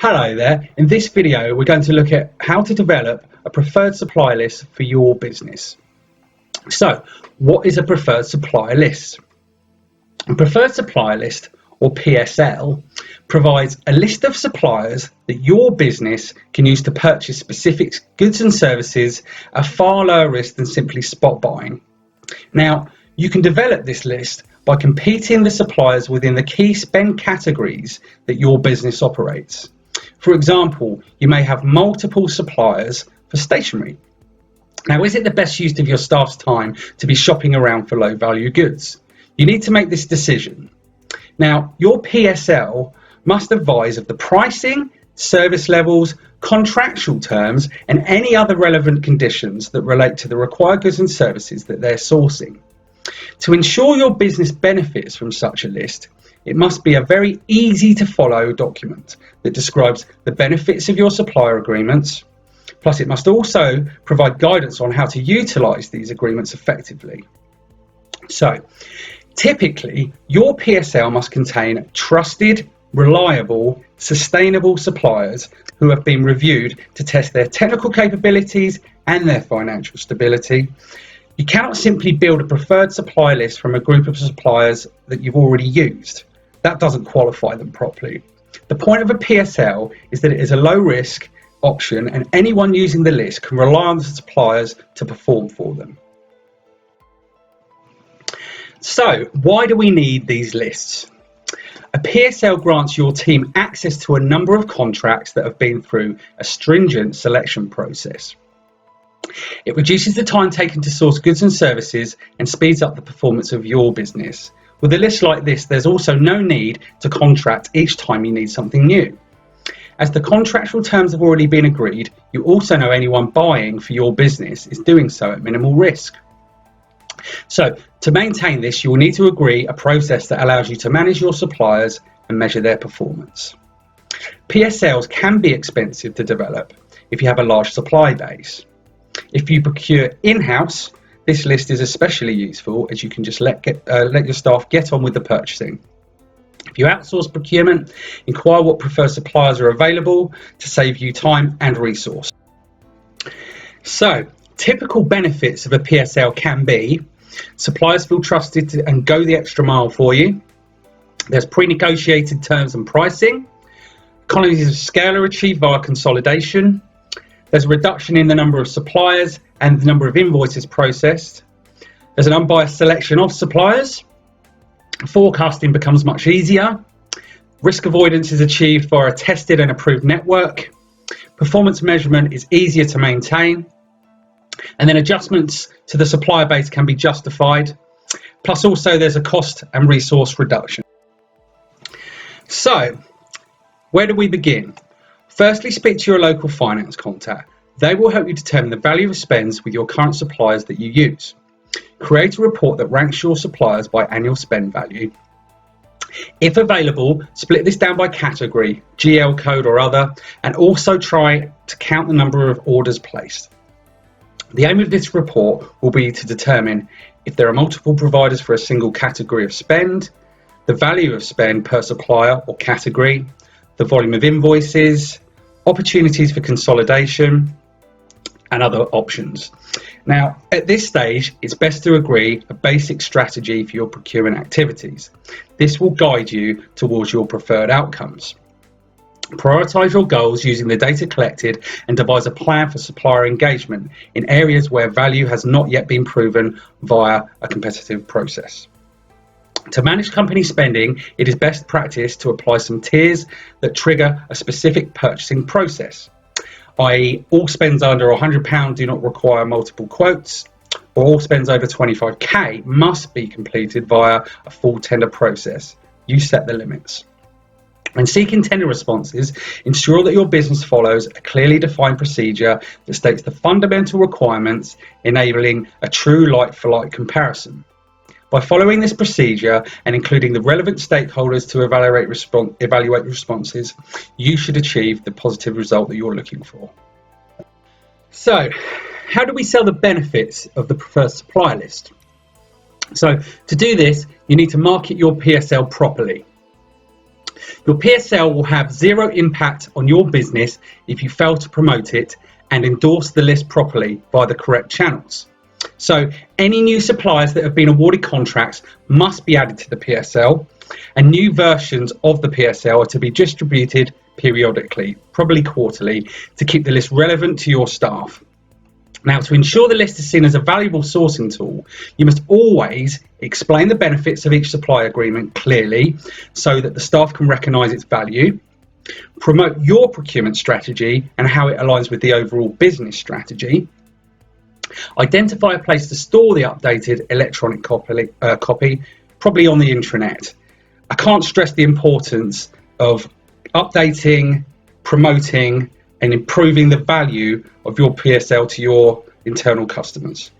Hello there. In this video, we're going to look at how to develop a preferred supplier list for your business. So, what is a preferred supplier list? A preferred supplier list, or PSL, provides a list of suppliers that your business can use to purchase specific goods and services at far lower risk than simply spot buying. Now, you can develop this list by competing the suppliers within the key spend categories that your business operates. For example, you may have multiple suppliers for stationery. Now, is it the best use of your staff's time to be shopping around for low value goods? You need to make this decision. Now, your PSL must advise of the pricing, service levels, contractual terms, and any other relevant conditions that relate to the required goods and services that they're sourcing. To ensure your business benefits from such a list, it must be a very easy to follow document that describes the benefits of your supplier agreements. Plus, it must also provide guidance on how to utilize these agreements effectively. So, typically, your PSL must contain trusted, reliable, sustainable suppliers who have been reviewed to test their technical capabilities and their financial stability. You cannot simply build a preferred supplier list from a group of suppliers that you've already used. That doesn't qualify them properly. The point of a PSL is that it is a low risk option and anyone using the list can rely on the suppliers to perform for them. So, why do we need these lists? A PSL grants your team access to a number of contracts that have been through a stringent selection process. It reduces the time taken to source goods and services and speeds up the performance of your business. With a list like this, there's also no need to contract each time you need something new. As the contractual terms have already been agreed, you also know anyone buying for your business is doing so at minimal risk. So, to maintain this, you will need to agree a process that allows you to manage your suppliers and measure their performance. PSLs can be expensive to develop if you have a large supply base. If you procure in-house, this list is especially useful as you can just let your staff get on with the purchasing. If you outsource procurement, inquire what preferred suppliers are available to save you time and resource. So, typical benefits of a PSL can be suppliers feel trusted and go the extra mile for you. There's pre-negotiated terms and pricing. Economies of scale are achieved via consolidation. There's a reduction in the number of suppliers and the number of invoices processed. There's an unbiased selection of suppliers. Forecasting becomes much easier. Risk avoidance is achieved via a tested and approved network. Performance measurement is easier to maintain. And then adjustments to the supplier base can be justified. Plus also there's a cost and resource reduction. So, where do we begin? Firstly, speak to your local finance contact. They will help you determine the value of spends with your current suppliers that you use. Create a report that ranks your suppliers by annual spend value. If available, split this down by category, GL code or other, and also try to count the number of orders placed. The aim of this report will be to determine if there are multiple providers for a single category of spend, the value of spend per supplier or category, the volume of invoices, opportunities for consolidation, and other options. Now, at this stage, it's best to agree a basic strategy for your procurement activities. This will guide you towards your preferred outcomes. Prioritise your goals using the data collected and devise a plan for supplier engagement in areas where value has not yet been proven via a competitive process. To manage company spending, it is best practice to apply some tiers that trigger a specific purchasing process, i.e. all spends under £100 do not require multiple quotes, or all spends over 25k must be completed via a full tender process. You set the limits. When seeking tender responses, ensure that your business follows a clearly defined procedure that states the fundamental requirements, enabling a true like-for-like comparison. By following this procedure and including the relevant stakeholders to evaluate responses, you should achieve the positive result that you're looking for. So, how do we sell the benefits of the preferred supplier list? So, to do this, you need to market your PSL properly. Your PSL will have zero impact on your business if you fail to promote it and endorse the list properly via the correct channels. So any new suppliers that have been awarded contracts must be added to the PSL, and new versions of the PSL are to be distributed periodically, probably quarterly, to keep the list relevant to your staff. Now, to ensure the list is seen as a valuable sourcing tool, you must always explain the benefits of each supply agreement clearly so that the staff can recognise its value, promote your procurement strategy and how it aligns with the overall business strategy, identify a place to store the updated electronic copy, probably on the intranet. I can't stress the importance of updating, promoting and improving the value of your PSL to your internal customers.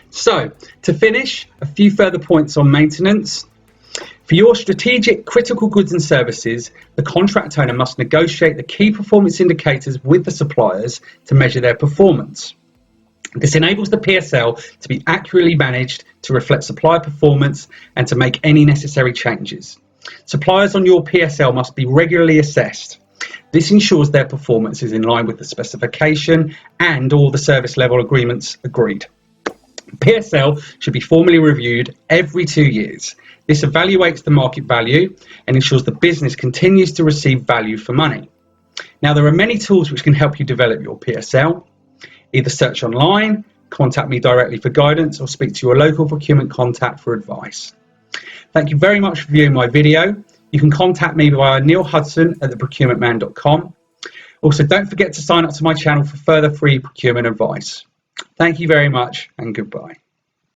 So, to finish, a few further points on maintenance. For your strategic critical goods and services, the contract owner must negotiate the key performance indicators with the suppliers to measure their performance. This enables the PSL to be accurately managed to reflect supplier performance and to make any necessary changes. Suppliers on your PSL must be regularly assessed. This ensures their performance is in line with the specification and all the service level agreements agreed. PSL should be formally reviewed every 2 years. This evaluates the market value and ensures the business continues to receive value for money. Now, there are many tools which can help you develop your PSL. Either search online, contact me directly for guidance, or speak to your local procurement contact for advice. Thank you very much for viewing my video. You can contact me via neilhudson@theprocurementman.com. Also, don't forget to sign up to my channel for further free procurement advice. Thank you very much and goodbye.